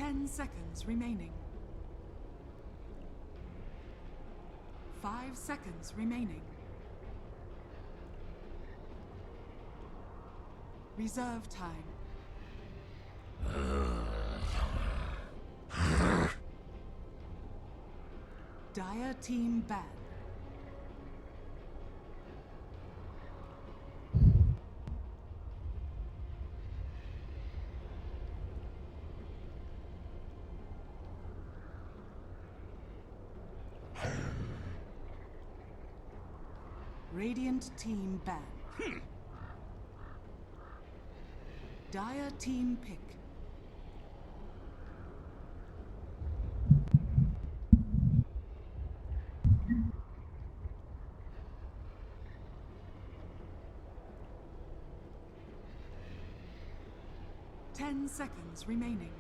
10 seconds remaining. 5 seconds remaining. Reserve time. Dire team ban. Radiant team ban. Dire team pick. Ten seconds remaining.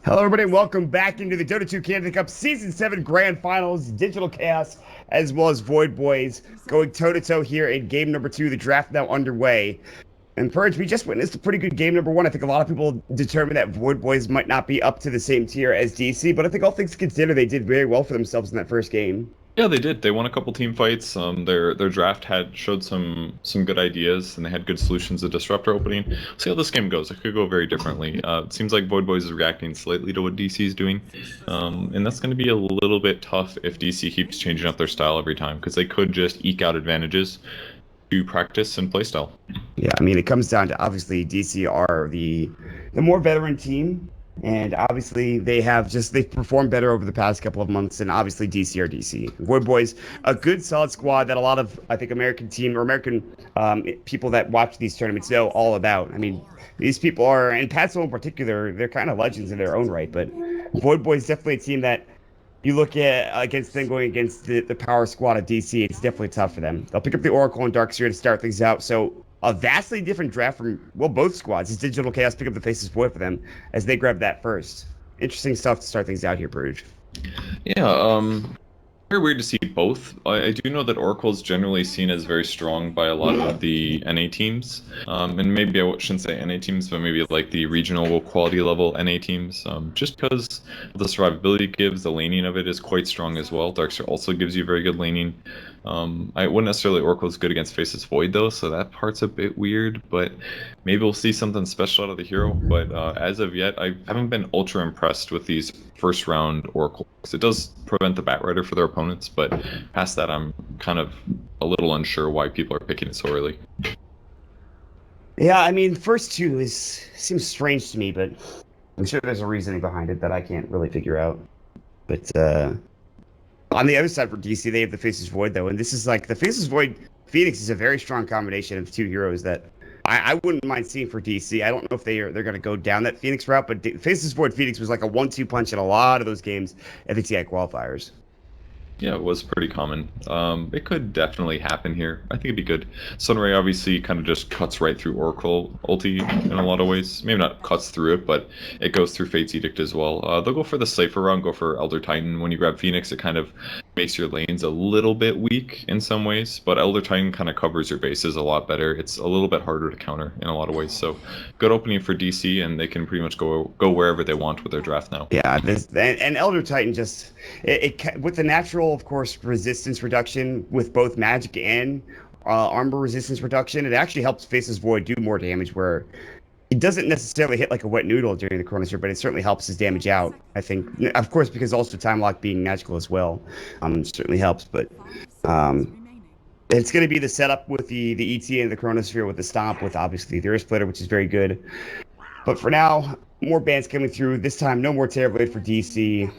Hello everybody and welcome back into the Dota 2 Canada Cup Season 7 Grand Finals. Digital Chaos as well as Void Boys going toe-to-toe here in game number 2. The draft now underway. And Purge, we just witnessed a pretty good game number 1. I think a lot of people determined that Void Boys might not be up to the same tier as DC, but I think all things considered, they did very well for themselves in that first game. Yeah, they did. They won a couple team fights. Their draft showed some good ideas, and they had good solutions to disrupt our opening. We'll see how this game goes. It could go very differently. It seems like Void Boys is reacting slightly to what DC is doing, and that's going to be a little bit tough if DC keeps changing up their style every time, because they could just eke out advantages to practice and playstyle. Yeah, I mean, it comes down to obviously DC are the more veteran team. And obviously they've performed better over the past couple of months, and obviously DC are DC. Void Boys, a good solid squad that a lot of, I think, American people that watch these tournaments know all about. I mean, these people are, and Patso in particular, they're kind of legends in their own right, but Void Boys definitely a team that you look at against them going against the power squad of DC, it's definitely tough for them. They'll pick up the Oracle and Darkseer to start things out, so a vastly different draft from, well, both squads. It's Digital Chaos pick up the Faceless Void for them as they grab that first. Interesting stuff to start things out here, Bruges. Yeah, very weird to see both. I do know that Oracle is generally seen as very strong by a lot of the NA teams. And maybe I shouldn't say NA teams, but maybe like the regional quality level NA teams. Just because the survivability it gives, the laning of it is quite strong as well. Darkseer also gives you very good laning. I wouldn't necessarily Oracle is good against Faceless Void though, so that part's a bit weird, but maybe we'll see something special out of the hero. But as of yet, I haven't been ultra impressed with these first round Oracle. It does prevent the Batrider for their opponents, but past that, I'm kind of a little unsure why people are picking it so early. Yeah, I mean, first two seems strange to me, but I'm sure there's a reasoning behind it that I can't really figure out. But on the other side for DC, they have the Faceless Void, though, and this is like the Faceless Void Phoenix is a very strong combination of two heroes that I wouldn't mind seeing for DC. I don't know if they're going to go down that Phoenix route, but Faceless Void Phoenix was like a 1-2 punch in a lot of those games at the TI qualifiers. Yeah, it was pretty common. It could definitely happen here. I think it'd be good. Sunray obviously kind of just cuts right through Oracle ulti in a lot of ways. Maybe not cuts through it, but it goes through Fate's Edict as well. They'll go for the safer round, go for Elder Titan. When you grab Phoenix, it kind of makes your lanes a little bit weak in some ways, but Elder Titan kind of covers your bases a lot better. It's a little bit harder to counter in a lot of ways. So good opening for DC, and they can pretty much go wherever they want with their draft now. Yeah, and Elder Titan just it with the natural, of course, resistance reduction with both magic and armor resistance reduction, it actually helps Faceless Void do more damage where it doesn't necessarily hit like a wet noodle during the Chronosphere, but it certainly helps his damage out, I think. Of course, because also Time Lock being magical as well certainly helps, but it's going to be the setup with the ETA and the Chronosphere with the Stomp, with obviously the Earth Splitter, which is very good. But for now, more bans coming through. This time, no more Terrorblade for DC.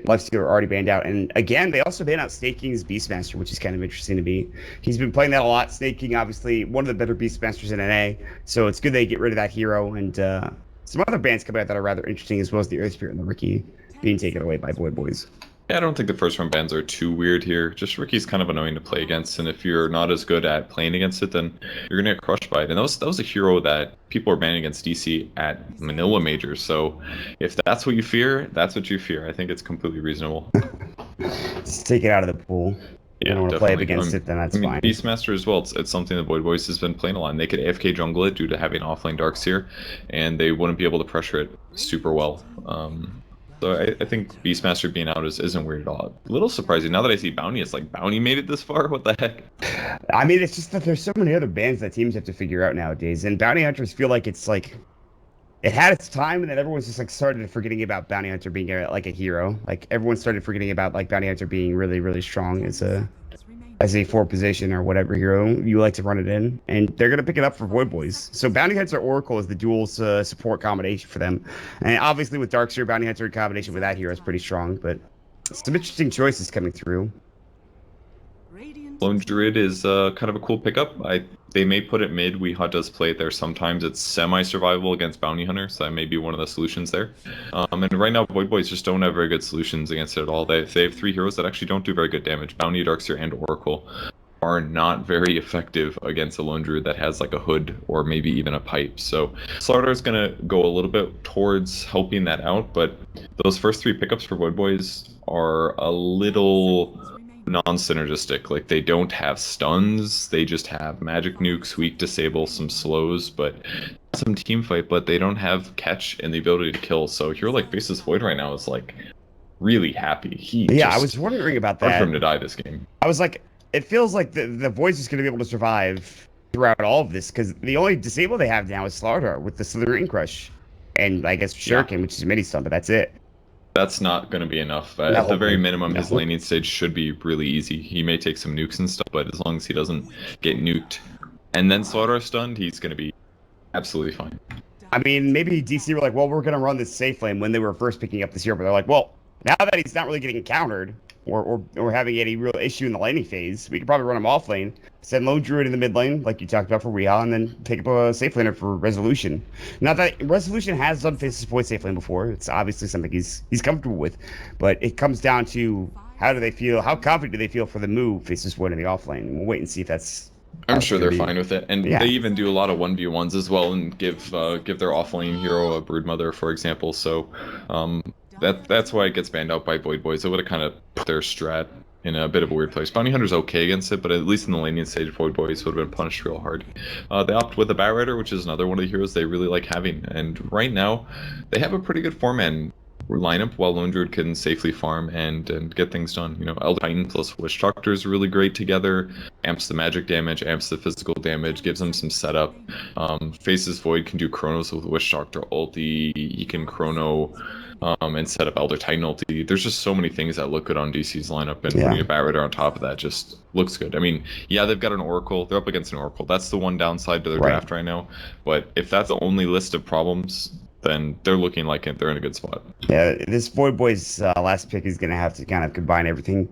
Lifestealer already banned out. And again, they also banned out Snaking's Beastmaster, which is kind of interesting to me. He's been playing that a lot. Snaking, obviously, one of the better Beastmasters in NA. So it's good they get rid of that hero. And some other bans coming out that are rather interesting, as well as the Earth Spirit and the Riki being taken away by Void Boys. Yeah, I don't think the first round bans are too weird here. Just Ricky's kind of annoying to play against, and if you're not as good at playing against it, then you're gonna get crushed by it. And that was a hero that people were banning against DC at Manila Majors. So if that's what you fear, that's what you fear. I think it's completely reasonable. Just take it out of the pool. you don't want to play up against it, then that's fine. Beastmaster as well. It's something the Void Boys has been playing a lot. And they could AFK jungle it due to having offlane Darkseer, and they wouldn't be able to pressure it super well. So I think Beastmaster being out isn't weird at all. A little surprising. Now that I see Bounty, it's like, Bounty made it this far? What the heck? I mean, it's just that there's so many other bans that teams have to figure out nowadays. And Bounty Hunters feel like it's like... It had its time, and then everyone's just like started forgetting about Bounty Hunter being like a hero. Like everyone started forgetting about like Bounty Hunter being really, really strong as a 4 position or whatever hero you like to run it in, and they're gonna pick it up for Void Boys. So Bounty Hunter Oracle is the dual support combination for them, and obviously with Darkseer, Bounty Hunter in combination with that hero is pretty strong. But some interesting choices coming through. Lone Druid is kind of a cool pickup. They may put it mid. Weehaw does play it there sometimes. It's semi-survivable against Bounty Hunter, so that may be one of the solutions there. And right now, Void Boys just don't have very good solutions against it at all. They have 3 heroes that actually don't do very good damage. Bounty, Darkseer, and Oracle are not very effective against a Lone Druid that has like a hood or maybe even a pipe. So Slardar is going to go a little bit towards helping that out, but those first 3 pickups for Void Boys are a little non-synergistic. Like, they don't have stuns, they just have magic nukes, weak disable, some slows, but some team fight, but they don't have catch and the ability to kill. So a hero like Faceless Void right now is like really happy. I was wondering about that. Hard for him to die this game. I was like, it feels like the Void's just going to be able to survive throughout all of this, because the only disable they have now is Slardar with the Slithering Crush, and I guess Shuriken, which is a mini stun, but that's it. That's not going to be enough. At the very minimum, his laning stage should be really easy. He may take some nukes and stuff, but as long as he doesn't get nuked and then Slardar stunned, he's going to be absolutely fine. I mean, maybe DC were like, well, we're going to run this safe lane when they were first picking up this hero, but they're like, well, now that he's not really getting countered or having any real issue in the laning phase, we could probably run him off lane, send Lone Druid in the mid lane, like you talked about for Weehaw, and then pick up a safe laner for Resolution. Not that Resolution has done Faceless Void safe lane before. It's obviously something he's comfortable with, but it comes down to how do they feel, how confident do they feel for the move Faceless Void in the off lane. We'll wait and see if that's... I'm sure they're fine with it, and they even do a lot of 1v1s as well, and give their off lane hero a Broodmother, for example. So that's why it gets banned out by Void Boys. It would have kind of put their strat in a bit of a weird place. Bounty Hunter's okay against it, but at least in the laning stage, Void Boys would have been punished real hard. They opt with the Batrider, which is another one of the heroes they really like having, and right now they have a pretty good 4-man lineup while Lone Druid can safely farm and get things done. You know, Elder Titan plus Witch Doctor is really great together. Amps the magic damage, amps the physical damage, gives them some setup. Faceless Void can do Chronos with Witch Doctor ulti. He can Chrono and set up Elder Titan ulti. There's just so many things that look good on DC's lineup, and putting a Batrider on top of that just looks good. I mean, yeah, they've got an Oracle. They're up against an Oracle. That's the one downside to their draft right now. But if that's the only list of problems, then they're looking like they're in a good spot. Yeah, this Void Boys last pick is going to have to kind of combine everything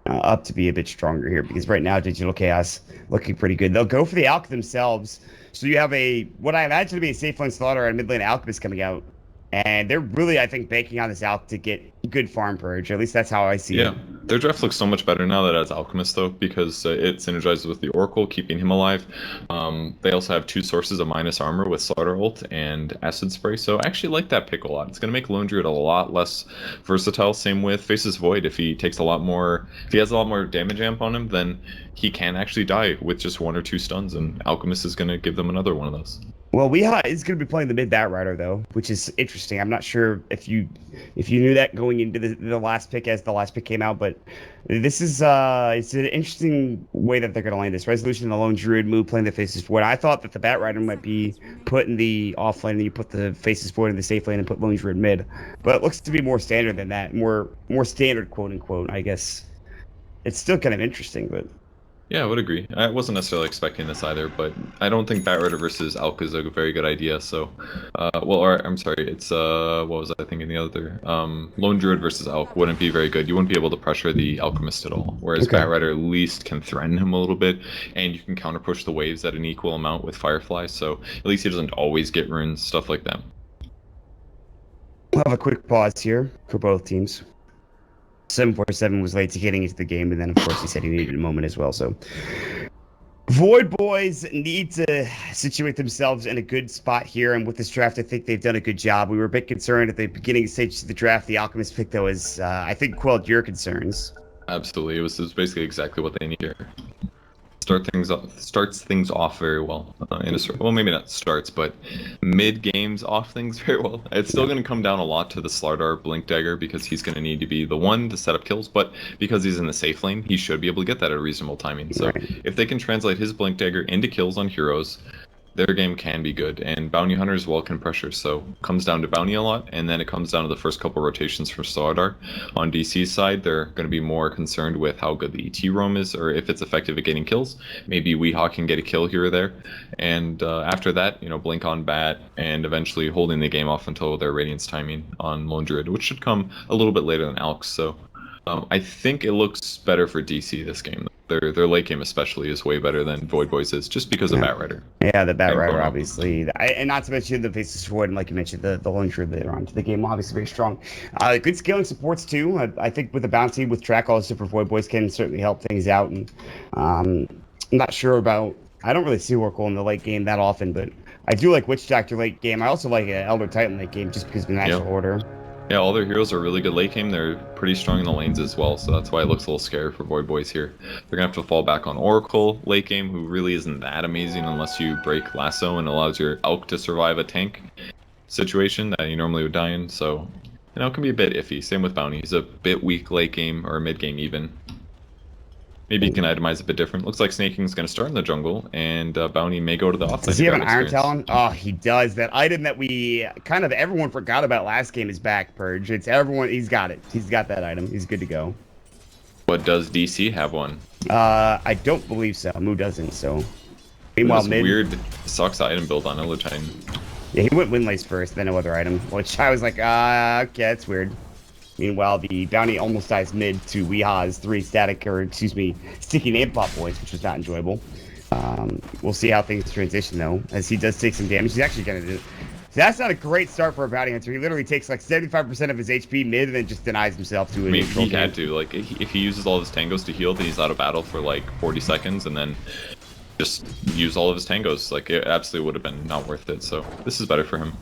up to be a bit stronger here, because right now Digital Chaos looking pretty good. They'll go for the Alch themselves. So you have what I imagine to be a safe lane Slaughter and mid lane Alchemist coming out. And they're really, I think, banking on this Alch to get good farm purge. At least that's how I see it. Yeah, their draft looks so much better now that it has Alchemist, though, because it synergizes with the Oracle, keeping him alive. They also have 2 sources of minus armor with Slaughter ult and Acid Spray, so I actually like that pick a lot. It's going to make Lone Druid a lot less versatile. Same with Faceless Void. If he has a lot more damage amp on him, then he can actually die with just 1 or 2 stuns, and Alchemist is going to give them another one of those. Well, Weehaw is going to be playing the mid Batrider, though, which is interesting. I'm not sure if you knew that going into the last pick as the last pick came out, but this is it's an interesting way that they're going to land this. Resolution and the Lone Druid move playing the Faceless Void. I thought that the Batrider might be put in the off lane, and you put the Faceless Void in the safe lane and put Lone Druid mid. But it looks to be more standard than that, more standard, quote unquote. I guess it's still kind of interesting, but. Yeah, I would agree. I wasn't necessarily expecting this either, but I don't think Batrider versus Alch is a very good idea. So, I'm sorry, it's what was I thinking the other? Lone Druid versus Alch wouldn't be very good. You wouldn't be able to pressure the Alchemist at all. Whereas Batrider at least can threaten him a little bit, and you can counter push the waves at an equal amount with Firefly. So at least he doesn't always get runes, stuff like that. We'll have a quick pause here for both teams. 747 was late to getting into the game, and then of course he said he needed a moment as well. So Void Boys need to situate themselves in a good spot here, and with this draft I think they've done a good job. We were a bit concerned at the beginning stage of the draft. The Alchemist pick, though, is I think quelled your concerns. Absolutely, it was basically exactly what they need here. Starts things off very well well, maybe not starts, but mid games off things very well. It's still going to come down a lot to the Slardar Blink Dagger because he's going to need to be the one to set up kills, but because he's in the safe lane, he should be able to get that at a reasonable timing. So if they can translate his Blink Dagger into kills on heroes, their game can be good, and Bounty Hunters well can pressure, so it comes down to Bounty a lot, and then it comes down to the first couple rotations for Slardar. On DC's side, they're going to be more concerned with how good the ET roam is, or if it's effective at getting kills. Maybe Weehaw can get a kill here or there, and after that, Blink on Bat, and eventually holding the game off until their Radiance timing on Lone Druid, which should come a little bit later than Alks, so I think it looks better for DC this game. Their late game especially is way better than Void Boys is, just because of Batrider. Yeah, the Batrider, obviously. And not to mention the Faceless Void, and like you mentioned, the Lone Druid later on to the game, obviously very strong. Good scaling supports too. I think with the bounty, with track all super Void Boys can certainly help things out. And I'm not sure about, I don't really see Oracle in the late game that often, but I do like Witch Doctor late game. I also like Elder Titan late game just because of the natural order. Yeah, all their heroes are really good late game. They're pretty strong in the lanes as well, so that's why it looks a little scary for Void Boys here. They're going to have to fall back on Oracle late game, who really isn't that amazing unless you break Lasso and allows your Elk to survive a tank situation that you normally would die in, so it can be a bit iffy. Same with Bounty. He's a bit weak late game, or mid game even. Maybe you can itemize a bit different. Looks like Snaking's going to start in the jungle, and Bounty may go to the offlane. Does he have an Iron Talon? Oh, he does. That item that we everyone forgot about last game is back, Purge. It's everyone. He's got it. He's got that item. He's good to go. But does DC have one? I don't believe so. Moo doesn't, so. Meanwhile, mid. Weird sucks item build on Elder Titan. Yeah, he went Windlace first, then no other item, which I was like, okay, that's weird. Meanwhile, the Bounty almost dies mid to Weehaw's 3 sticky name pop points, which was not enjoyable. We'll see how things transition, though, as he does take some damage. He's actually going to do... So that's not a great start for a Bounty Hunter. He literally takes like 75% of his HP mid and then just denies himself to a neutral he had to. Like, if he uses all of his tangos to heal, then he's out of battle for like 40 seconds, and then just use all of his tangos. Like, it absolutely would have been not worth it, so this is better for him.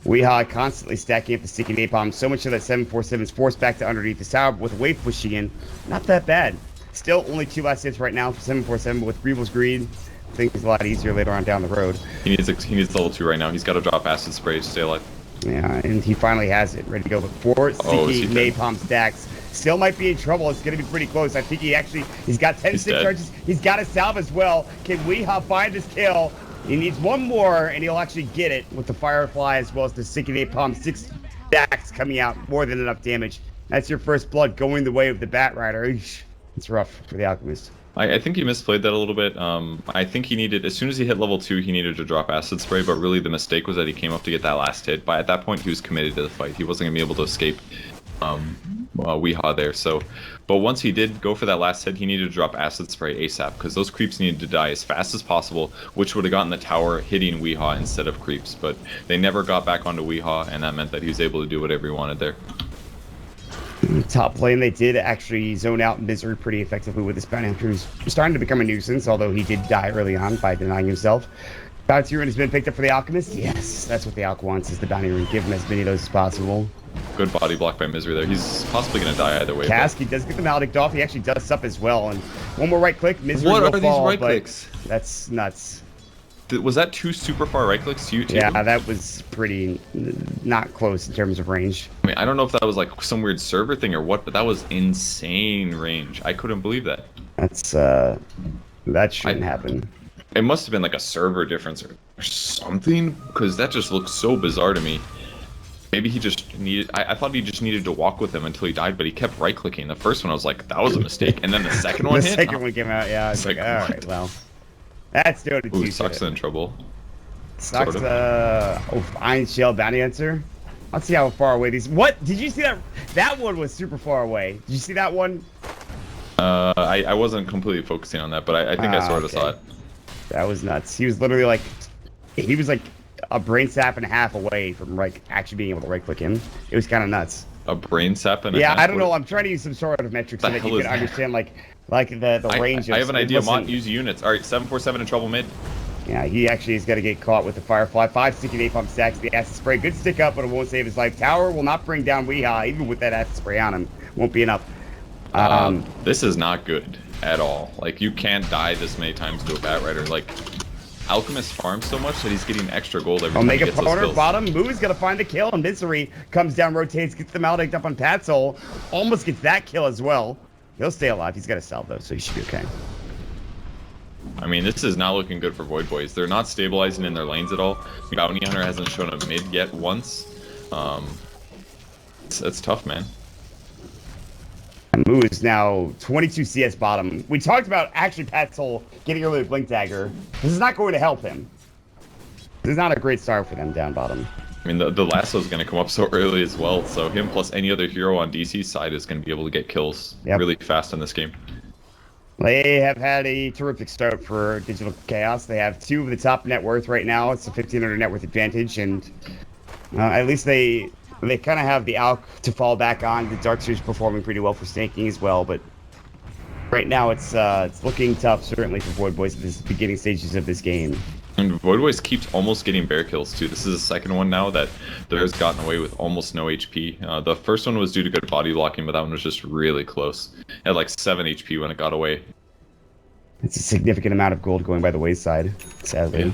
Weehaw constantly stacking up the sticky napalm, so much so that 747 is forced back to underneath the tower, but with a wave pushing in, not that bad. Still only 2 last hits right now for 747, but with Greevil's Greed, I think it's a lot easier later on down the road. He needs level 2 right now. He's got to drop Acid Spray to stay alive. Yeah, and he finally has it, ready to go. But 4 sticky napalm stacks. Still might be in trouble. It's going to be pretty close. I think he's got 10 stick charges. He's got a salve as well. Can Weehaw find his kill? He needs one more, and he'll actually get it with the Firefly as well as the sticky napalm. 6 stacks coming out, more than enough damage. That's your first blood going the way of the Batrider. It's rough for the Alchemist. I think he misplayed that a little bit. I think he needed, as soon as he hit level 2, he needed to drop Acid Spray, but really the mistake was that he came up to get that last hit. But at that point, he was committed to the fight. He wasn't going to be able to escape Weehaw there. But once he did go for that last hit, he needed to drop Acid Spray ASAP, because those creeps needed to die as fast as possible, which would have gotten the tower hitting Weehaw instead of creeps. But they never got back onto Weehaw, and that meant that he was able to do whatever he wanted there. Top lane, they did actually zone out Misery pretty effectively with this Bounty Hunter, who's starting to become a nuisance, although he did die early on by denying himself. Bounty Rune has been picked up for the Alchemist. Yes, that's what the Alch wants, is the Bounty Rune. Give him as many of those as possible. Good body block by Misery there. He's possibly going to die either way. Cask, he does get the Maledict off. He actually does sup as well. And one more right click, Misery will fall. What are these right clicks? That's nuts. Was that 2 super far right clicks to you too? Yeah, that was pretty not close in terms of range. I mean, I don't know if that was like some weird server thing or what, but that was insane range. I couldn't believe that. That's that shouldn't happen. It must have been like a server difference or something, because that just looks so bizarre to me. Maybe he just needed... I thought he just needed to walk with him until he died, but he kept right-clicking. The first one, I was like, that was a mistake. And then the second one hit? The second one came out, yeah. I was like, alright, well. That's Dota 2. Sucks in trouble. Sucks, Iron Shell Bounty Hunter. Let's see how far away these... What? Did you see that? That one was super far away. Did you see that one? I wasn't completely focusing on that, but I think I sort of saw it. That was nuts. He was literally like... He was like a brain sap and a half away from like actually being able to right click him. It was kind of nuts. A brain sap and a half? Yeah, I don't know. I'm trying to use some sort of metric so that you can understand like the range. I have an idea. Mont, use units. All right, 747 in trouble mid. Yeah, he actually is going to get caught with the Firefly. 5 sticky napalm stacks. The Acid Spray. Good stick up, but it won't save his life. Tower will not bring down Weehaw, even with that Acid Spray on him. Won't be enough. This is not good at all. Like, you can't die this many times to a Bat Rider. Like, Alchemist farms so much that he's getting extra gold every time he Omega gets those Powder, kills. bottom. Moo's gonna find the kill, and Misery comes down, rotates, gets the Maledict up on Patsoul. Almost gets that kill as well. He'll stay alive. He's got a salve though, so he should be okay. I mean, this is not looking good for Void Boys. They're not stabilizing in their lanes at all. Bounty Hunter hasn't shown a mid yet once. It's tough, man. Moo is now 22 CS bottom. We talked about actually Patsoul getting early with Blink Dagger. This is not going to help him. This is not a great start for them down bottom. I mean, the lasso is going to come up so early as well, so him plus any other hero on DC's side is going to be able to get kills really fast in this game. They have had a terrific start for Digital Chaos. They have 2 of the top net worth right now. It's a 1,500 net worth advantage, and at least they kind of have the Alk to fall back on. The Darkseer's performing pretty well for snaking as well, but right now it's looking tough, certainly for Void Boys at the beginning stages of this game. And Void Boys keeps almost getting bear kills too. This is the second one now that Bear's gotten away with almost no HP. The first one was due to good body blocking, but that one was just really close. It had like 7 HP when it got away. It's a significant amount of gold going by the wayside, sadly. Yeah.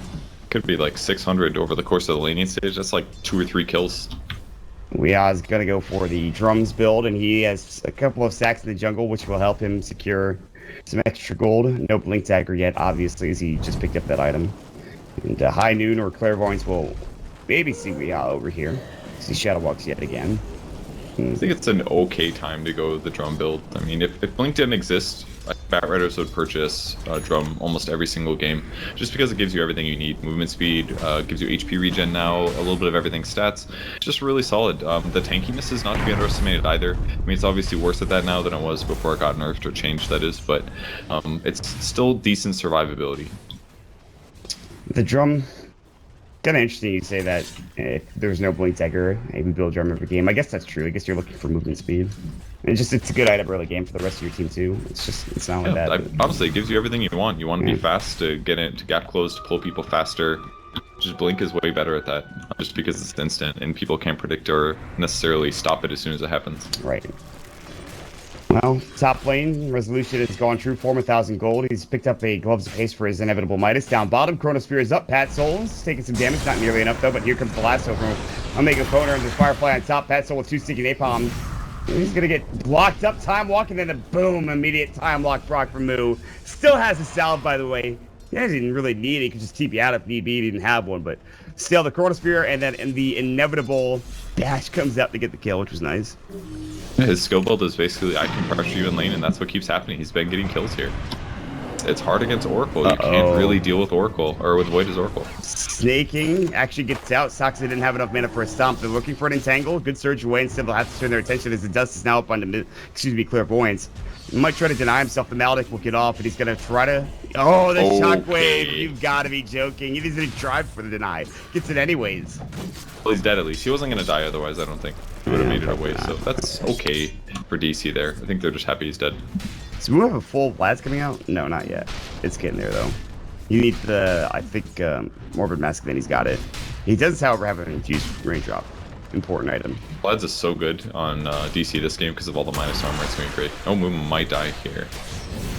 Could be like 600 over the course of the laning stage. That's like 2 or 3 kills. Weah's going to go for the drums build, and he has a couple of stacks in the jungle, which will help him secure some extra gold. No Blink Dagger yet, obviously, as he just picked up that item. And High Noon or Clairvoyance will maybe see Weah over here. See Shadow Walks yet again. I think it's an okay time to go the drum build. I mean, if Blink didn't exist, Bat Riders would purchase drum almost every single game, just because it gives you everything you need. Movement speed, gives you HP regen now, a little bit of everything stats. Just really solid. The tankiness is not to be underestimated either. I mean, it's obviously worse at that now than it was before it got nerfed or changed, that is, but it's still decent survivability. The drum, kind of interesting you say that if there's no Blink Dagger, maybe build drum every game. I guess that's true. I guess you're looking for movement speed. And it's a good item early game for the rest of your team too. It's not like that. Honestly, it gives you everything you want. You want to be fast to get into gap close, to pull people faster. Just Blink is way better at that, just because it's instant and people can't predict or necessarily stop it as soon as it happens. Right. Well, top lane, Resolution has gone true form 1,000 gold. He's picked up a Gloves of Haste for his inevitable Midas. Down bottom, Chronosphere is up. Patsoul's taking some damage, not nearly enough though, but here comes the lasso from Omega Koner, and there's Firefly on top. Patsoul with 2 stinking napalm. He's gonna get blocked up, time walk, and then a boom, immediate time lock proc from Moo. Still has a salve, by the way. He didn't really need it. He could just TP out if need be. He didn't have one, but still the Chronosphere, and then the inevitable dash comes out to get the kill, which was nice. His skill build is basically I can pressure you in lane, and that's what keeps happening. He's been getting kills here. It's hard against Oracle. You can't really deal with Oracle, or with Void as Oracle. Snaking actually gets out. Soxa didn't have enough mana for a stomp. They're looking for an entangle. Good surge away. Instead, they'll have to turn their attention as the dust is now up on the Clairvoyance. He might try to deny himself. The Maledict will get off, and he's going to try to... Oh, the shockwave. You've got to be joking. He doesn't even try for the deny. Gets it anyways. Well, he's dead at least. He wasn't going to die otherwise, I don't think. He would have made it away, so that's okay for DC there. I think they're just happy he's dead. So we have a full Vlad's coming out? No, not yet. It's getting there, though. You need the, I think, Morbid Mask, then he's got it. He does, however, have an infused raindrop. Important item. Vlad's is so good on DC this game because of all the minus armor. It's going to be great. Oh, Moon might die here.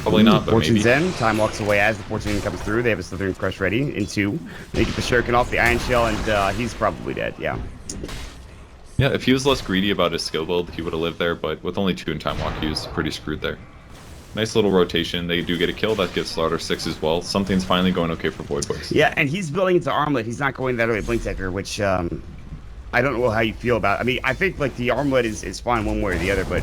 Probably not, but Fortune's maybe. End. Time walks away as the Fortune comes through. They have a Slithering Crush ready in 2. They get the Shuriken off the Iron Shell, and he's probably dead, yeah. Yeah, if he was less greedy about his skill build, he would have lived there, but with only 2 in Time Walk, he was pretty screwed there. Nice little rotation. They do get a kill. That gives Slaughter 6 as well. Something's finally going okay for Void Boys. Yeah, and he's building into Armlet. He's not going that early Blink Dagger, which I don't know how you feel about. I mean, I think like the Armlet is fine one way or the other, but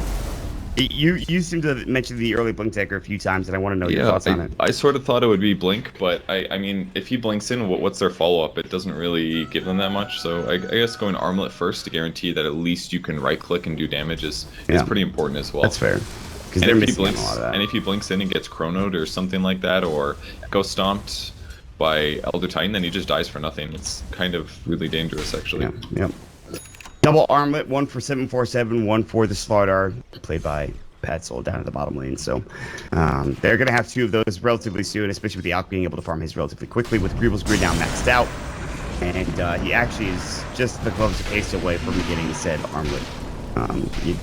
you seem to mention the early Blink Dagger a few times, and I want to know your thoughts on it. I sort of thought it would be Blink, but I mean, if he blinks in, what's their follow-up? It doesn't really give them that much, so I guess going Armlet first to guarantee that at least you can right-click and do damage is pretty important as well. That's fair. Because they're missing a lot of that. And if he blinks in and gets chronoed or something like that, or Ghost Stomped by Elder Titan, then he just dies for nothing. It's kind of really dangerous, actually. Yep. Double Armlet, 1 for 747, 1 for the Slardar, played by Patsoul down at the bottom lane. So they're going to have 2 of those relatively soon, especially with the Alk being able to farm his relatively quickly with Griebel's Grid now maxed out. And he actually is just the Gloves of Haste away from getting said Armlet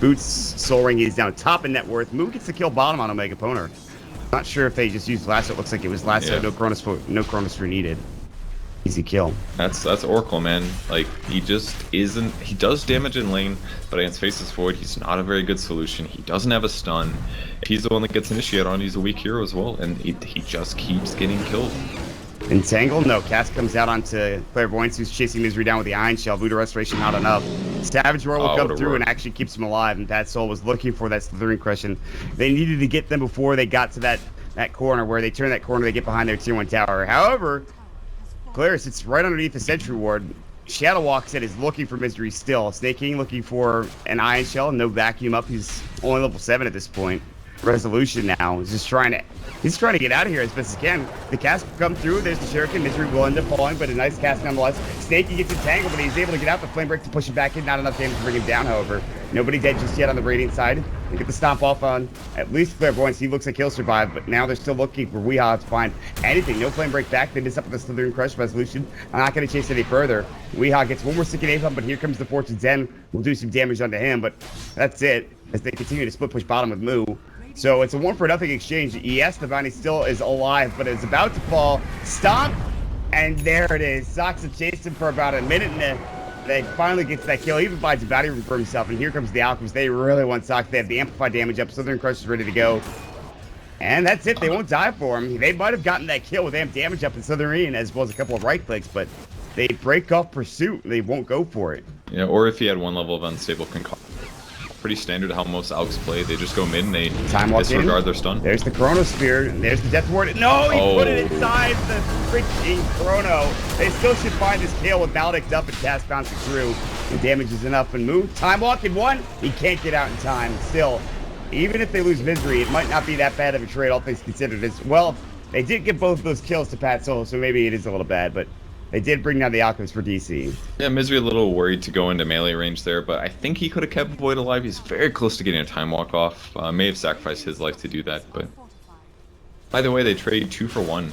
Boots Soul Ring is down top in net worth. Moo gets the kill bottom on Omega Poner. Not sure if they just used lasso. It looks like it was lasso. Yeah. No chronosphere needed. Easy kill. That's Oracle, man. Like, he just isn't. He does damage in lane, but against Faceless Void, he's not a very good solution. He doesn't have a stun. He's the one that gets initiated on. He's a weak hero as well, and he just keeps getting killed. Entangle? No. Cast comes out onto Clairvoyance, who's chasing Misery down with the Iron Shell. Voodoo Restoration, not enough. Savage Roar will come through and actually keeps him alive, and Bad Soul was looking for that Slithering Crushing. They needed to get them before they got to that corner. Where they turn that corner, they get behind their tier 1 tower. However, Claire sits right underneath the Sentry Ward. Shadow Walks in is looking for Misery still. Snake King looking for an Iron Shell, no vacuum up. He's only level 7 at this point. Resolution now is just trying to get out of here as best as he can. The cast come through. There's the Shuriken. Misery will end up falling, but a nice cast nonetheless. Snakey gets entangled, but he's able to get out the flame break to push him back in. Not enough damage to bring him down, however. Nobody dead just yet on the Radiant side. They get the stomp off on at least Clairvoyance. He looks like he'll survive, but now they're still looking for Weehaw to find anything. No flame break back. They miss up with the Slithering Crush Resolution. I'm not going to chase any further. Weehaw gets one more sticky napalm, but here comes the Fortune's End. We'll do some damage onto him, but that's it as they continue to split push bottom with Moo. So it's a 1-for-nothing exchange. Yes, the bounty still is alive, but it's about to fall. Stomp, and there it is. Soxa chased him for about a minute, and they finally gets that kill. He even finds a bounty room for himself, and here comes the Alchemist. They really want Soxa. They have the amplified damage up. Slithering Crush is ready to go. And that's it. They won't die for him. They might have gotten that kill with amp damage up in Slitherine, as well as a couple of right clicks, but they break off pursuit. They won't go for it. Yeah, or if he had 1 level of unstable concoction. Pretty standard how most Alks play. They just go mid and they disregard their stun. There's the Chronosphere. There's the Death Ward. No, he put it inside the freaking Chrono. They still should find this kill with Maledict up and cast bouncing through. The damage is enough and move. Time Walk in 1. He can't get out in time. Still, even if they lose Misery, it might not be that bad of a trade, all things considered. As well, they did get both of those kills to Pat Solo, so maybe it is a little bad, but they did bring down the Alchemist for DC. Yeah, Misery a little worried to go into melee range there, but I think he could have kept Void alive. He's very close to getting a Time Walk off. May have sacrificed his life to do that, but either way, they trade 2 for 1.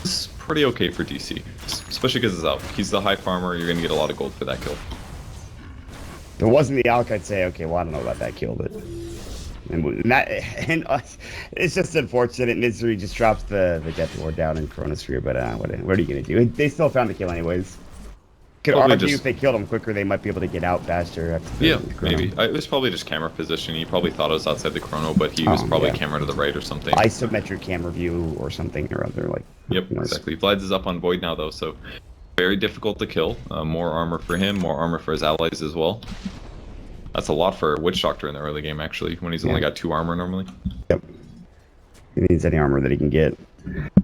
It's pretty okay for DC, especially because it's Alk. He's the high farmer. You're going to get a lot of gold for that kill. If it wasn't the Alk, I'd say, okay, well, I don't know about that kill, but it's just unfortunate. Misery just drops the Death Ward down in Chronosphere, but what are you going to do? They still found the kill anyways. Could argue if they killed him quicker, they might be able to get out faster. Yeah, maybe. It was probably just camera position. He probably thought it was outside the Chrono, but he was probably camera to the right or something. Isometric camera view or something or other. Yep, exactly. Vlad's is up on Void now, though, so very difficult to kill. More armor for him, more armor for his allies as well. That's a lot for Witch Doctor in the early game, actually, when he's only got 2 armor normally. Yep. He needs any armor that he can get.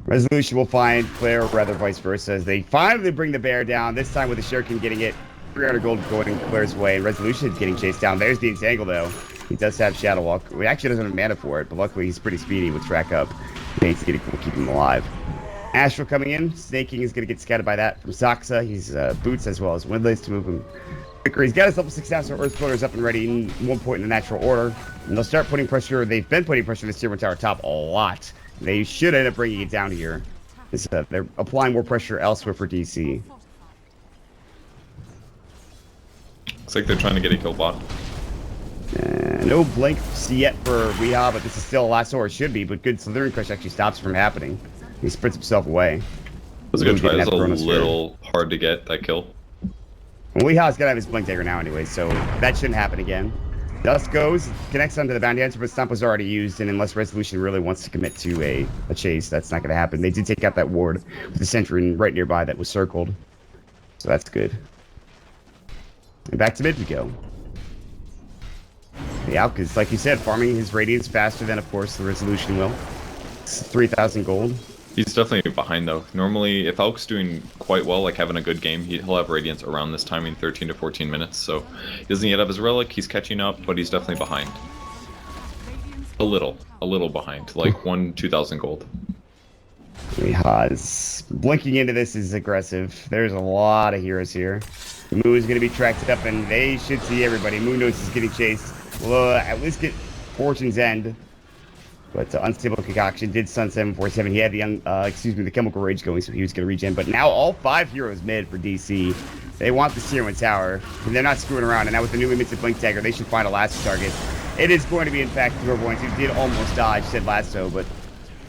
Resolution will find Claire, or rather vice versa, as they finally bring the bear down, this time with the Shuriken getting it. 300 gold going Claire's way, and Resolution is getting chased down. There's the Entangle, though. He does have Shadow Walk. He actually doesn't have mana for it, but luckily he's pretty speedy with Track Up. Needs to keep him alive. Astral coming in. Snake King is going to get scattered by that from Soxa. He's Boots as well as Windlace to move him quicker. He's got his level 6 now, so Earth Floaters up and ready in 1 point in the natural order. And they'll start putting pressure. They've been putting pressure on the Tier 1 tower top a lot. They should end up bringing it down here. They're applying more pressure elsewhere for DC. Looks like they're trying to get a kill bot. No blinks yet for Weehaw, but this is still a lasso, or it should be, but good Slithering Crush actually stops it from happening. He sprints himself away. It was a good try. It was a little hard to get that kill. Well, Weehaw's gonna have his Blink Dagger now anyway, so that shouldn't happen again. Dust goes, connects onto the Bounty Answer, but Stomp was already used, and unless Resolution really wants to commit to a chase, that's not gonna happen. They did take out that ward with the Sentry right nearby that was circled, so that's good. And back to mid we go. The Alk is, like you said, farming his Radiance faster than, of course, the Resolution will. It's 3,000 gold. He's definitely behind, though. Normally, if Alk's doing quite well, like having a good game, he'll have Radiance around this timing, 13 to 14 minutes. So he doesn't yet have his Relic. He's catching up, but he's definitely behind. A little behind, like 2,000 gold. Weehaw's blinking into this is aggressive. There's a lot of heroes here. Moo is going to be tracked up, and they should see everybody. Moo knows he's getting chased. Will at least get Fortune's End. But Unstable Concoction did stun 747. He had the Chemical Rage going, so he was going to regen. But now all 5 heroes mid for DC. They want the tier 1 tower, and they're not screwing around. And now with the new limited blink dagger, they should find a lasso target. It is going to be, in fact, Clairvoyance, who did almost dodge said lasso, but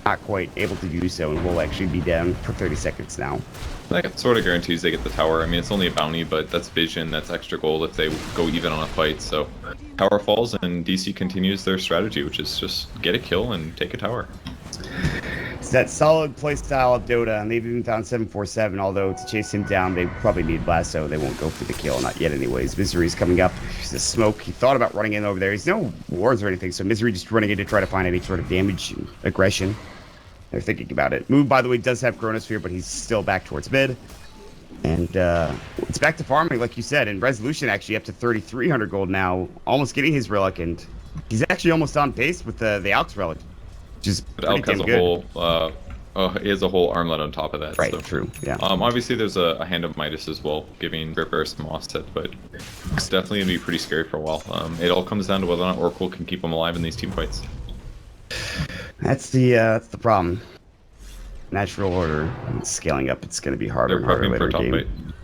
not quite able to do so, and will actually be down for 30 seconds now. That sort of guarantees they get the tower. I mean, it's only a bounty, but that's vision, that's extra gold if they go even on a fight. So tower falls, and DC continues their strategy, which is just get a kill and take a tower. It's that solid playstyle of Dota, and they've even found 747, although to chase him down, they probably need lasso. They won't go for the kill, not yet anyways. Misery's coming up. There's the smoke. He thought about running in over there. He's no wards or anything, so Misery just running in to try to find any sort of damage and aggression. They're thinking about it. Move, by the way, does have Chronosphere, but he's still back towards mid. And it's back to farming, like you said. And Resolution actually up to 3,300 gold now, almost getting his relic, and he's actually almost on pace with the Alk's relic, which is pretty damn good. He has a whole armlet on top of that. Right, so. true, yeah. Obviously, there's a Hand of Midas as well, giving Ripper some offset, but it's definitely going to be pretty scary for a while. It all comes down to whether or not Oracle can keep him alive in these team fights. That's the problem. Natural order. Scaling up, it's going to be harder and harder later in the game.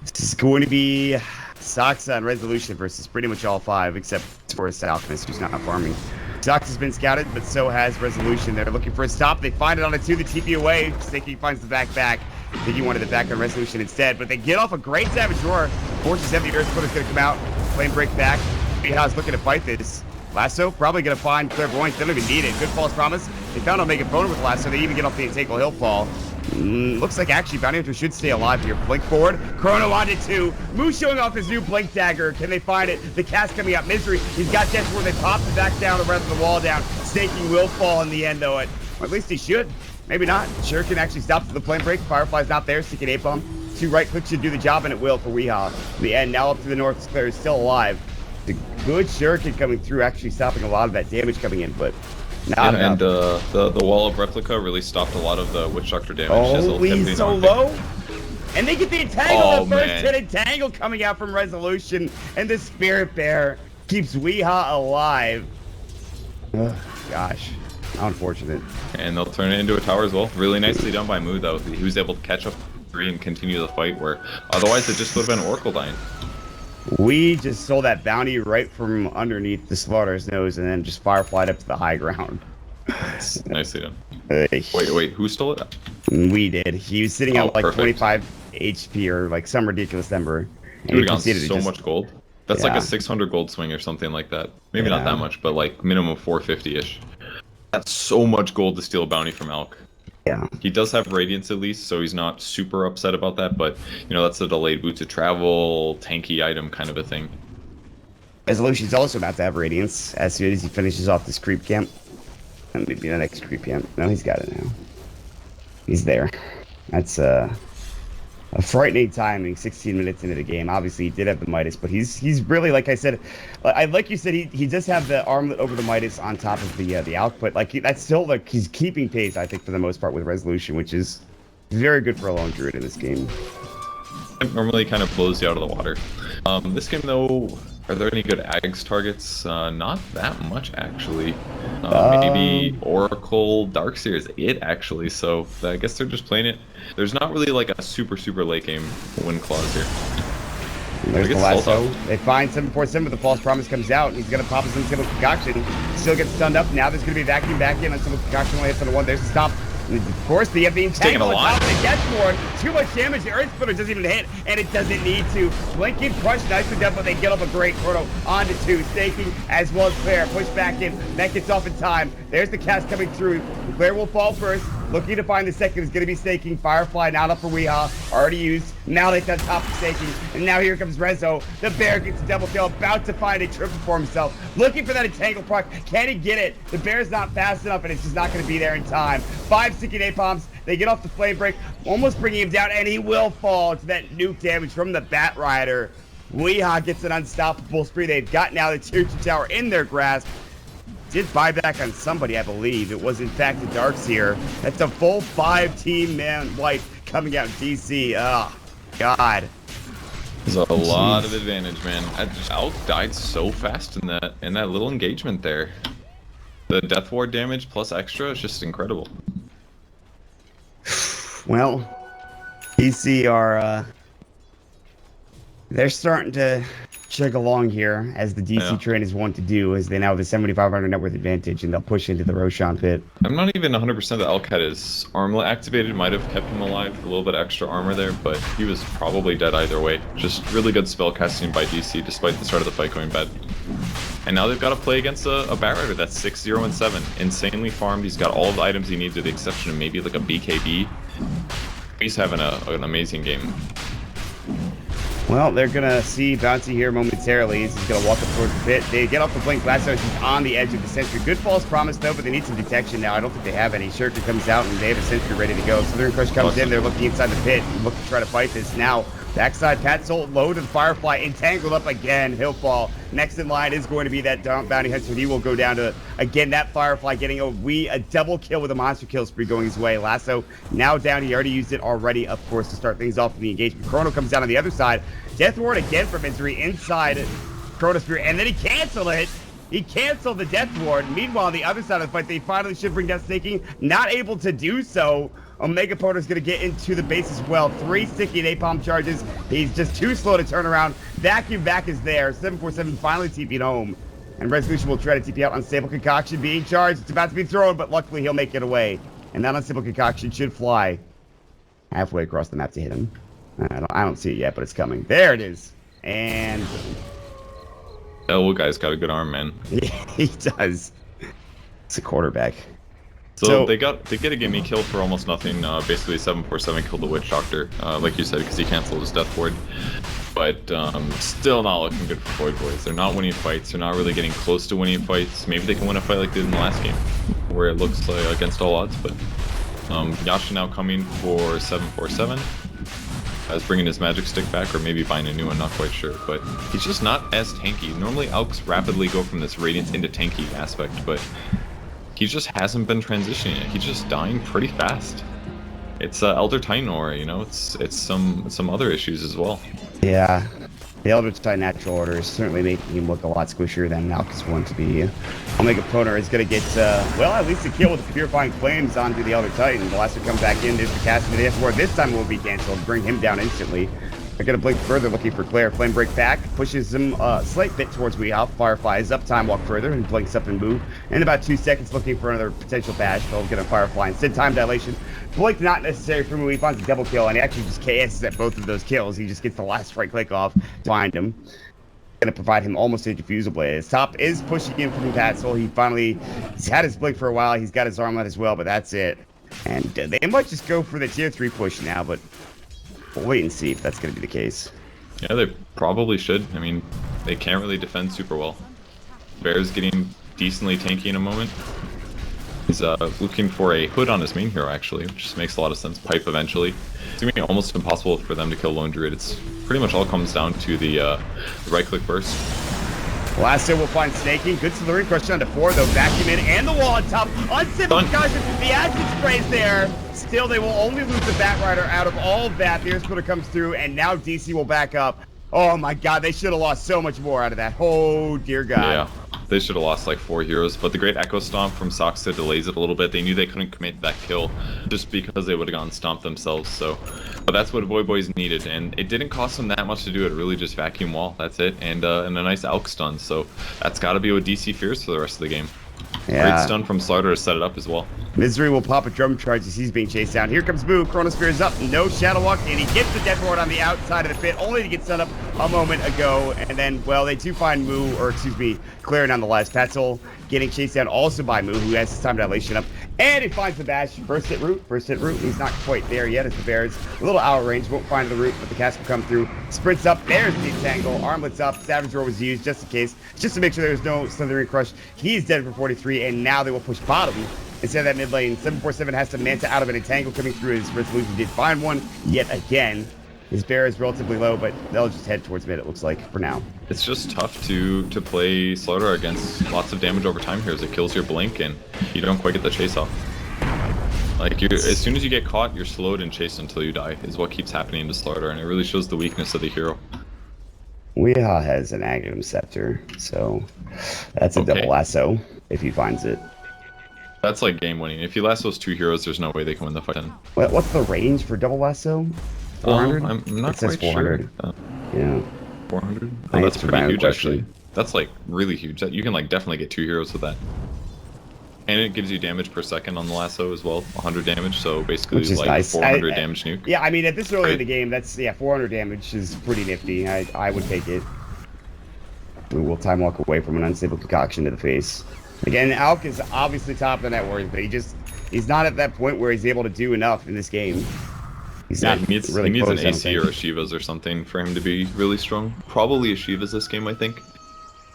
This is going to be Soxa and Resolution versus pretty much all 5, except for Alchemist, who's not farming. Sox has been scouted, but so has Resolution. They're looking for a stop. They find it on a 2, the TP away. Sticky finds the back. I think he wanted the back on Resolution instead, but they get off a great Savage Roar. Forces Heavy Earth Splitter's going to come out. Flame break back. Beha's looking to fight this. Lasso, probably going to find Clairvoyance. They don't even need it. Good false promise. They found Omega Boner with Lasso. They even get off the Integral Hill fall. Looks like actually Bounty Hunter should stay alive here. Blink forward. Chrono onto 2. Moose showing off his new Blink Dagger. Can they find it? The cast coming out. Misery. He's got Death where they pop the back down and rather the wall down. Staking will fall in the end, though. Or at least he should. Maybe not. Sure can actually stop the flame break. Firefly's not there. Stick an 8-bomb. 2 right clicks should do the job, and it will for Weehaw. The end. Now up to the north. Claire is still alive. The good shuriken coming through, actually stopping a lot of that damage coming in, but not enough. And the wall of replica really stopped a lot of the Witch Doctor damage. Oh, he's so low. And they get the entangle, Oh, the first man. hit entangle coming out from Resolution, and the Spirit Bear keeps Weehaw alive. Ugh, gosh, how unfortunate. And they'll turn it into a tower as well. Really nicely done by Moo, though. He was able to catch up 3 and continue the fight, where otherwise it just would have been Oracle dying. We just stole that bounty right from underneath the Slaughter's nose and then just fireflied up to the high ground. Nicely done. Wait, who stole it? We did. He was sitting at like perfect. 25 HP or like some ridiculous number. He would have gotten so much gold. That's like a 600 gold swing or something like that. Maybe not that much, but like minimum 450-ish. That's so much gold to steal a bounty from Alk. Yeah. He does have Radiance at least, so he's not super upset about that, but, you know, that's a delayed boot to travel, tanky item kind of a thing. Resolution's also about to have Radiance as soon as he finishes off this creep camp. And maybe the next creep camp. No, he's got it now. He's there. That's a frightening timing, 16 minutes into the game. Obviously, he did have the Midas, but he's really, like I said, like you said, he does have the armlet over the Midas on top of the output. Like, that's still, like, he's keeping pace, I think, for the most part with Resolution, which is very good for a lone druid in this game. It normally kind of blows you out of the water. This game, though, are there any good Ags targets? Not that much, actually. Maybe Oracle, Darkseer is it, actually, so I guess they're just playing it. There's not really like a super late game win clause here. There's the lasso. They find 747, but the false promise comes out, and he's going to pop his Unstable Concoction. Still gets stunned up. Now there's going to be a vacuum back in. Unstable Concoction only hits on the 1. There's the stop. And of course, they have the entangle on top of the Deathborn. Too much damage. The Earth Splitter doesn't even hit, and it doesn't need to. Blinking, crushed, nicely done, but they get off a great Chrono onto 2. Staking as well as Claire. Push back in. That gets off in time. There's the cast coming through. Claire will fall first. Looking to find the second is going to be Staking. Firefly not up for Weehaw. Already used. Now they got top of Staking. And now here comes Rezo. The bear gets a double kill. About to find a triple for himself. Looking for that entangle proc. Can he get it? The bear's not fast enough, and it's just not going to be there in time. 5 sticking A-bombs. They get off the flame break. Almost bringing him down, and he will fall to that nuke damage from the Bat Rider. Weehaw gets an unstoppable spree. They've got now the tier 2 tower in their grasp. Did buyback on somebody, I believe. It was, in fact, the Darkseer. That's a full 5-team man wife coming out in DC. Oh, God. There's a lot of advantage, man. Alk died so fast in that little engagement there. The Death Ward damage plus extra is just incredible. Well, DC are They're starting to chug along here, as the DC train is wont to do, as they now have a 7,500 net worth advantage, and they'll push into the Roshan pit. I'm not even 100% that Elcat is armlet activated. Might have kept him alive. A little bit extra armor there, but he was probably dead either way. Just really good spell casting by DC, despite the start of the fight going bad. And now they've got to play against a Bat Rider that's 6-0 and 7. Insanely farmed. He's got all the items he needs, with the exception of maybe like a BKB. He's having an amazing game. Well, they're going to see Bouncy here momentarily. He's going to walk up towards the pit. They get off the blink last time. He's on the edge of the sentry. Good false promise, though, but they need some detection now. I don't think they have any. Shirker comes out, and they have a sentry ready to go. Southern Crush comes in. They're looking inside the pit and look to try to fight this. Now, backside, Pat Soul, low to the Firefly, entangled up again. He'll fall. Next in line is going to be that Bounty Hunter. He will go down to, again, that Firefly getting a double kill with a monster kill spree going his way. Lasso now down. He already used it already, of course, to start things off in the engagement. Chrono comes down on the other side. Death Ward again from Misery inside Chronosphere, and then he canceled it. He canceled the Death Ward. Meanwhile, on the other side of the fight, they finally should bring down Snaking. Not able to do so. Omega Porter's going to get into the base as well. 3 sticky napalm charges. He's just too slow to turn around. Vacuum back is there. 747 finally TP'd home. And Resolution will try to TP out. Unstable Concoction being charged. It's about to be thrown, but luckily he'll make it away. And that Unstable Concoction should fly halfway across the map to hit him. I don't see it yet, but it's coming. There it is. And Elwood guy's got a good arm, man. yeah, he does. It's a quarterback. So they get a gimme kill for almost nothing. Basically, 747 killed the Witch Doctor, like you said, because he canceled his Death Ward. But still not looking good for Void Boys. They're not winning fights. They're not really getting close to winning fights. Maybe they can win a fight like they did in the last game, where it looks like against all odds. But Yasha now coming for 747. As bringing his magic stick back, or maybe buying a new one, not quite sure. But he's just not as tanky. Normally, Alks rapidly go from this Radiance into tanky aspect, but he just hasn't been transitioning it. He's just dying pretty fast. It's Elder Titan aura, you know. It's some other issues as well. Yeah, the Elder Titan natural order is certainly making him look a lot squishier than Alk's one to be. Omega Poner is going to get, well, at least a kill with the Purifying Flames onto the Elder Titan. The last one comes back in. There's the cast of the Death Ward. This time will be canceled. Bring him down instantly. They're going to blink further, looking for Claire. Flame Break back, pushes him a slight bit towards Weehoff. Firefly is up, time walk further, and blinks up and move. In about 2 seconds, looking for another potential bash. They'll get a Firefly. Instead, time dilation. Blink not necessary for Move. He finds a double kill, and he actually just KS's at both of those kills. He just gets the last right click off to find him. Going to provide him almost a diffusal blade. His top is pushing in from Patzel. He's had his blink for a while. He's got his armlet as well, but that's it. And they might just go for the tier 3 push now, but we'll wait and see if that's going to be the case. Yeah, they probably should. I mean, they can't really defend super well. Bear's getting decently tanky in a moment. He's looking for a hood on his main hero, actually, which just makes a lot of sense. Pipe eventually. It's going to be almost impossible for them to kill Lone Druid. It's pretty much all comes down to the right-click burst. Last hit will find Snaking. Good Silurian Crush down to 4, though. Vacuum in and the wall on top. Uncivil concussion. The acid sprays there. Still, they will only lose the Bat Rider out of all of that. The Earth Splitter comes through, and now DC will back up. Oh my god, they should have lost so much more out of that. Oh, dear god. Yeah, they should have lost like 4 heroes, but the great Echo Stomp from Soxa delays it a little bit. They knew they couldn't commit that kill just because they would have gone stomped themselves, so... But that's what Void Boys needed, and it didn't cost them that much to do it. Really just vacuum wall, that's it, and a nice Alk stun, so that's got to be what DC fears for the rest of the game. Yeah. Great stun from Slaughter to set it up as well. Misery will pop a drum charge as he's being chased down. Here comes Boo. Chronosphere is up. No Shadow Walk, and he gets the Death Ward on the outside of the pit, only to get set up a moment ago. And then, well, they do find Claire nonetheless. Patzel getting chased down also by Moo, who has his time dilation up. And he finds the bash. First hit root. He's not quite there yet as the Bears. A little out of range. Won't find the root, but the cast will come through. Sprints up. There's the entangle. Armlet's up. Savage Roar was used just in case. Just to make sure there's no Slithering Crush. He's dead for 43, and now they will push bottom. Instead of that mid lane, 747 has to Manta out of an entangle coming through. His Resolution did find one yet again. His bear is relatively low, but they'll just head towards mid, it looks like, for now. It's just tough to play Slaughter against lots of damage over time here as it kills your blink and you don't quite get the chase off. Like, as soon as you get caught, you're slowed and chased until you die, is what keeps happening to Slaughter, and it really shows the weakness of the hero. Weehaw has an Aghanim Scepter, so that's a double lasso if he finds it. That's like game winning. If he lassos 2 heroes, there's no way they can win the fight then. What's the range for double lasso? 400? I'm not quite 400. Sure. Yeah. 400. I Oh, that's answered my pretty own huge, question. actually. That's like really huge. That you can like definitely get 2 heroes with that. And it gives you damage per second on the lasso as well, 100 damage. So basically, Which is like nice. 400 damage nuke. Yeah, I mean, at this early in Great. the game, that's 400 damage is pretty nifty. I would take it. We will time walk away from an unstable concoction to the face. Again, Alk is obviously top of the net worth, but he's not at that point where he's able to do enough in this game. He's Yeah, not he needs really an close, I don't AC or a think. Shivas or something for him to be really strong. Probably a Shivas this game, I think.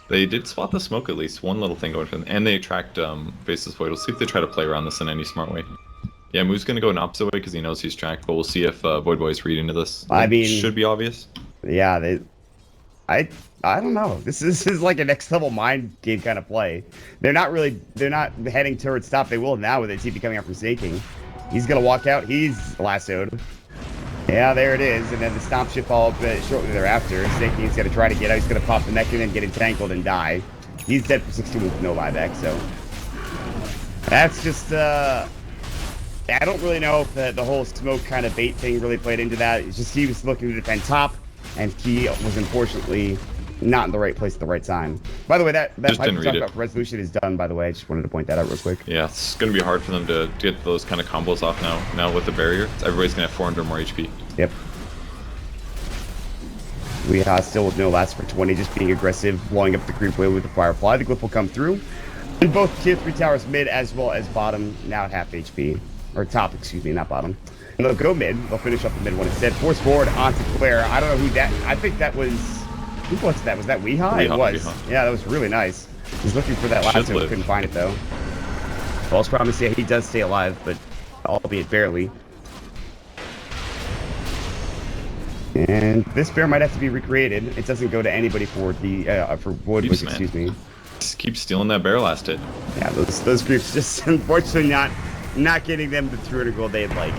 They did spot the smoke at least. One little thing going for them. And they tracked Faceless Void. We'll see if they try to play around this in any smart way. Yeah, Moo's going to go an opposite way because he knows he's tracked, but we'll see if Void Boys read into this. I mean, should be obvious. Yeah, I don't know. This is like a next level mind game kind of play. They're not heading towards top. They will now with TP coming out from Snaking. He's gonna walk out. He's lassoed. Yeah, there it is. And then the stomp should follow up shortly thereafter. Snaking's gonna try to get out. He's gonna pop the neck and then get entangled and die. He's dead for 16 with no buyback. So that's just I don't really know if the whole smoke kind of bait thing really played into that. It's just he was looking to defend top, and he was unfortunately not in the right place at the right time. By the way, that pipe we talked about resolution is done, by the way. I just wanted to point that out real quick. Yeah, it's going to be hard for them to get those kind of combos off now. Now with the barrier, everybody's going to have 400 more HP. Yep. We still with no last for 20, just being aggressive, blowing up the creep wave with the Firefly. The Glyph will come through. And both tier 3 towers mid as well as bottom now at half HP. Or top, excuse me, not bottom. And they'll go mid. They'll finish up the mid one instead. Force forward onto Claire. I don't know who that... I think that was... Who was that? Was that Weehaw? It was. Weehaw. Yeah, that was really nice. He's looking for that last one. Couldn't find it, though. False promise, yeah, he does stay alive, but albeit barely. And this bear might have to be recreated. It doesn't go to anybody for the for Void Boys, excuse me. Just keep stealing that bear last hit. Yeah, those creeps just unfortunately not getting them the 300 gold they'd like.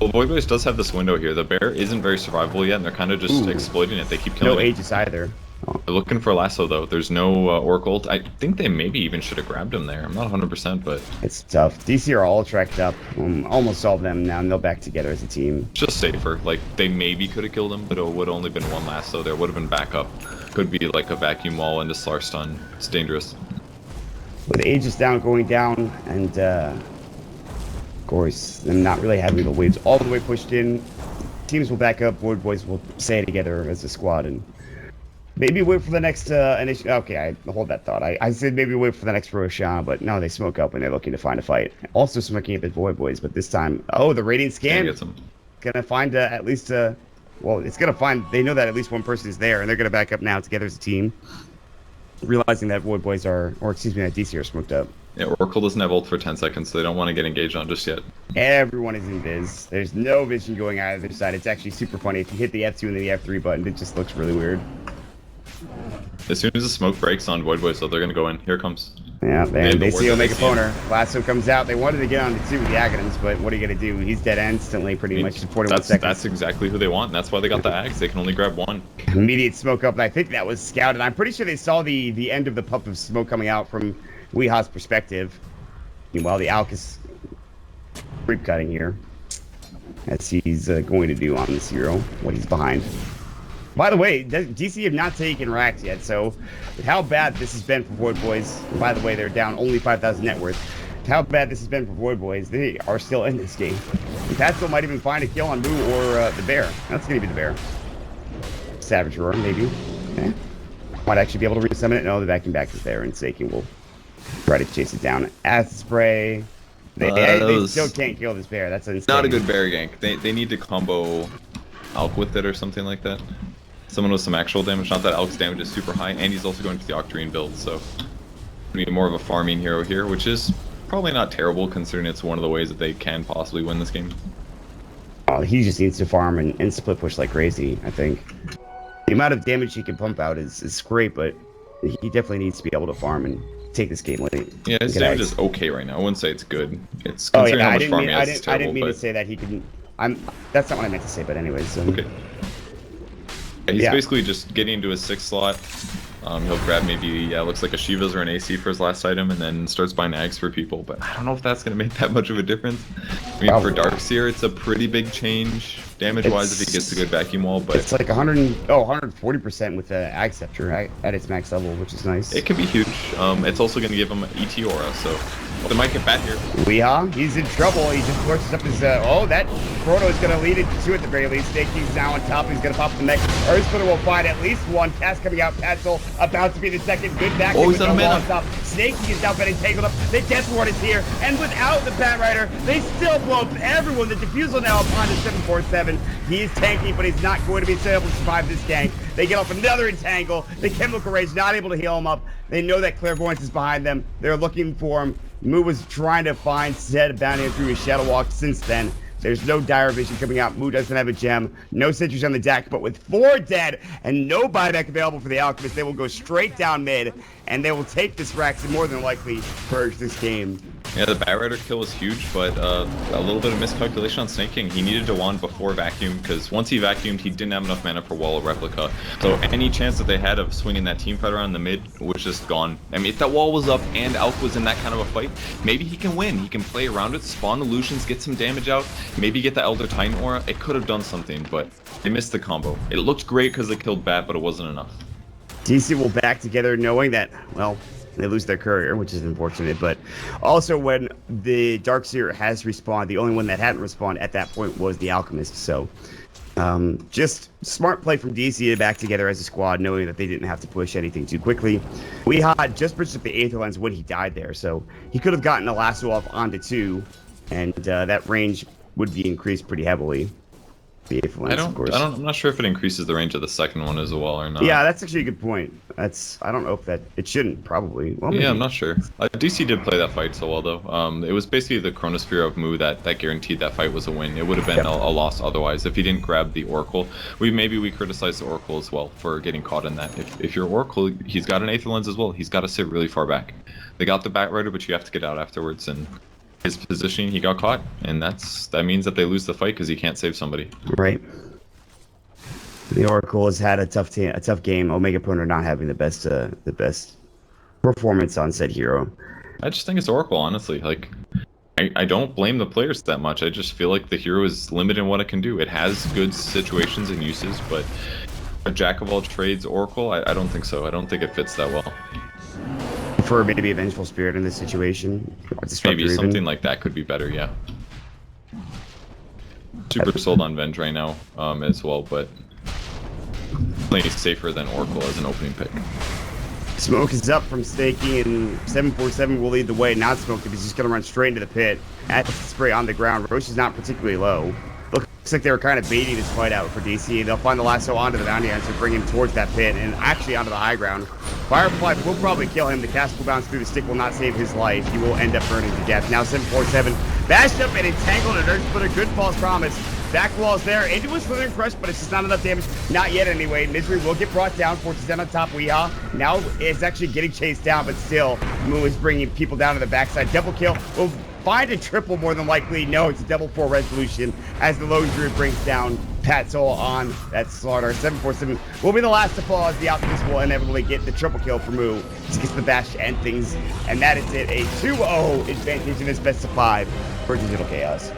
Well, Void Boys does have this window here. The bear isn't very survivable yet, and they're kind of just exploiting it. They keep killing it. No Aegis either. Oh. They're looking for a lasso, though. There's no Oracle. I think they maybe even should have grabbed him there. I'm not 100%, but... It's tough. DC are all tracked up. Almost all of them now, and they're back together as a team. Just safer. Like, they maybe could have killed him, but it would have only been one lasso. There would have been backup. Could be like a vacuum wall into Slar stun. It's dangerous. With Aegis down, going down, and of course, them not really having the waves all the way pushed in. Teams will back up. Void Boys will stay together as a squad, and maybe wait for the next initiative. Okay, I hold that thought. I said maybe wait for the next Roshan, but no, they smoke up when they're looking to find a fight. Also smoking up at Void Boys, but this time, the Radiant Scan gonna find at least well, it's gonna find. They know that at least one person is there, and they're gonna back up now together as a team, realizing that Void Boys are, or excuse me, that DC are smoked up. Yeah, Oracle doesn't have ult for 10 seconds, so they don't want to get engaged on just yet. Everyone is in Viz. There's no vision going either side. It's actually super funny. If you hit the F2 and then the F3 button, it just looks really weird. As soon as the smoke breaks on Void Boys, so they're going to go in. Here it comes. Yeah, they see Omega Poner. Lasso comes out. They wanted to get on the 2 with the Agadons, but what are you going to do? He's dead instantly, pretty much, in 41 seconds. That's exactly who they want, and that's why they got the Ags. They can only grab one. Immediate smoke up, and I think that was scouted. I'm pretty sure they saw the end of the puff of smoke coming out from Weeha's perspective. Meanwhile, the Alk is creep cutting here, as he's going to do on this hero, what he's behind. By the way, DC have not taken racks yet, so how bad this has been for Void Boys. And by the way, they're down only 5,000 net worth. How bad this has been for Void Boys. They are still in this game. And Pastel might even find a kill on Moo or the bear. That's going to be the bear. Savage Roar, maybe. Okay. Might actually be able to resummon it. No, the vacuum back is there, and Saking will try to chase it down. Acid spray. They still can't kill this bear. That's insane. Not a good bear gank. They need to combo Alk with it or something like that. Someone with some actual damage. Not that Alk's damage is super high, and he's also going to the Octarine build, so be more of a farming hero here, which is probably not terrible considering it's one of the ways that they can possibly win this game. Oh, he just needs to farm and split push like crazy, I think. The amount of damage he can pump out is great, but he definitely needs to be able to farm and take this game late. Yeah, his damage is okay right now. I wouldn't say it's good. It's considering how much farm he has, it's terrible. I didn't mean to say that he can... That's not what I meant to say, but anyways. Okay. Yeah, he's basically just getting into his 6th slot, He'll grab maybe, looks like a Shiva's or an AC for his last item, and then starts buying Ags for people. But I don't know if that's going to make that much of a difference. I mean, for Darkseer, it's a pretty big change damage-wise if he gets a good vacuum wall. But it's like 140% with the Ag Scepter at its max level, which is nice. it can be huge. It's also going to give him ET Aura, so they might get back here. Weehaw, he's in trouble. He just forces up his, oh, that Chrono is going to lead it to at the very least. Snake King's now on top. He's going to pop the neck. Earth Splitter will find at least one. Cast coming out. Patzel about to be the second. Good back. Oh, he's on a mana. Top. Snake King is now getting tangled up. The Death Ward is here. And without the Bat Rider, they still blow up everyone. The Diffusal now upon the 747. He is tanky, but he's not going to be able to survive this gank. They get off another entangle. The Chemical Rage not able to heal him up. They know that Clairvoyance is behind them. They're looking for him. Moo was trying to find Zed bounty through his Shadow Walk since then. There's no Dire Vision coming out. Moo doesn't have a gem. No sentries on the deck, but with 4 dead and no buyback available for the Alchemist, they will go straight down mid, and they will take this Rex and more than likely purge this game. Yeah, the Bat Rider kill was huge, but a little bit of miscalculation on Snake King. He needed to wand before vacuum, because once he vacuumed, he didn't have enough mana for Wall of Replica. So any chance that they had of swinging that team fight around the mid was just gone. I mean, if that wall was up and Alk was in that kind of a fight, maybe he can win. He can play around it, spawn illusions, get some damage out, maybe get the Elder Titan aura. It could have done something, but they missed the combo. It looked great because they killed Bat, but it wasn't enough. DC will back together knowing that, well, they lose their courier, which is unfortunate, but also when the Darkseer has respawned, the only one that hadn't respawned at that point was the Alchemist. So just smart play from DC to back together as a squad, knowing that they didn't have to push anything too quickly. We had just bridged up the Aether Lens when he died there, so he could have gotten a lasso off onto 2, and that range would be increased pretty heavily. The Aether Lens, of course. I'm not sure if it increases the range of the second one as well or not. Yeah, that's actually a good point. I don't know if it shouldn't, probably. Well, maybe. Yeah, I'm not sure. DC did play that fight so well, though. It was basically the Chronosphere of Moo that guaranteed that fight was a win. It would have been a loss otherwise if he didn't grab the Oracle. Maybe we criticize the Oracle as well for getting caught in that. If you're Oracle, he's got an Aether Lens as well. He's got to sit really far back. They got the Bat Rider, but you have to get out afterwards, and his positioning, he got caught, and that means that they lose the fight because he can't save somebody. Right. The Oracle has had a tough game. Omega Proner not having the best performance on said hero. I just think it's Oracle, honestly. Like, I don't blame the players that much. I just feel like the hero is limited in what it can do. It has good situations and uses, but a jack of all trades Oracle, I don't think so. I don't think it fits that well. For maybe a Vengeful Spirit in this situation. Maybe something like that could be better, yeah. Super sold on Venge right now as well, but plenty safer than Oracle as an opening pick. Smoke is up from staking, and 747 will lead the way. Not Smoke, if he's just going to run straight into the pit. At the spray on the ground. Roche is not particularly low. Looks like they were kind of baiting this fight out for DC. They'll find the lasso onto the bounty hunter, bring him towards that pit, and actually onto the high ground. Firefly will probably kill him. The cast will bounce through the stick, will not save his life. He will end up burning to death. Now 747 bashed up and entangled an Earth Splitter. Good false promise. Back wall's there. Into a Slithering Crush, but it's just not enough damage. Not yet anyway. Misery will get brought down. Forces down on top. Weehaw. Now it's actually getting chased down, but still, Moo is bringing people down to the backside. Double kill. Will find a triple more than likely. No, it's a double 4 resolution as the Lone Druid brings down Patzel on that slaughter. 747 will be the last to fall as the Alchemist will inevitably get the triple kill for Moo. He gets the bash to end things, and that is it. A 2-0 advantage in this best of 5 for Digital Chaos.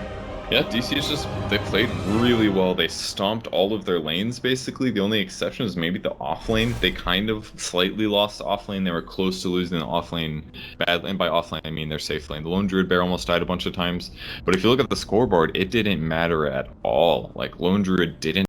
Yeah, DC is just, they played really well. They stomped all of their lanes, basically. The only exception is maybe the off lane. They kind of slightly lost the off lane. They were close to losing the off lane badly. And by off lane, I mean their safe lane. The Lone Druid Bear almost died a bunch of times. But if you look at the scoreboard, it didn't matter at all. Like, Lone Druid didn't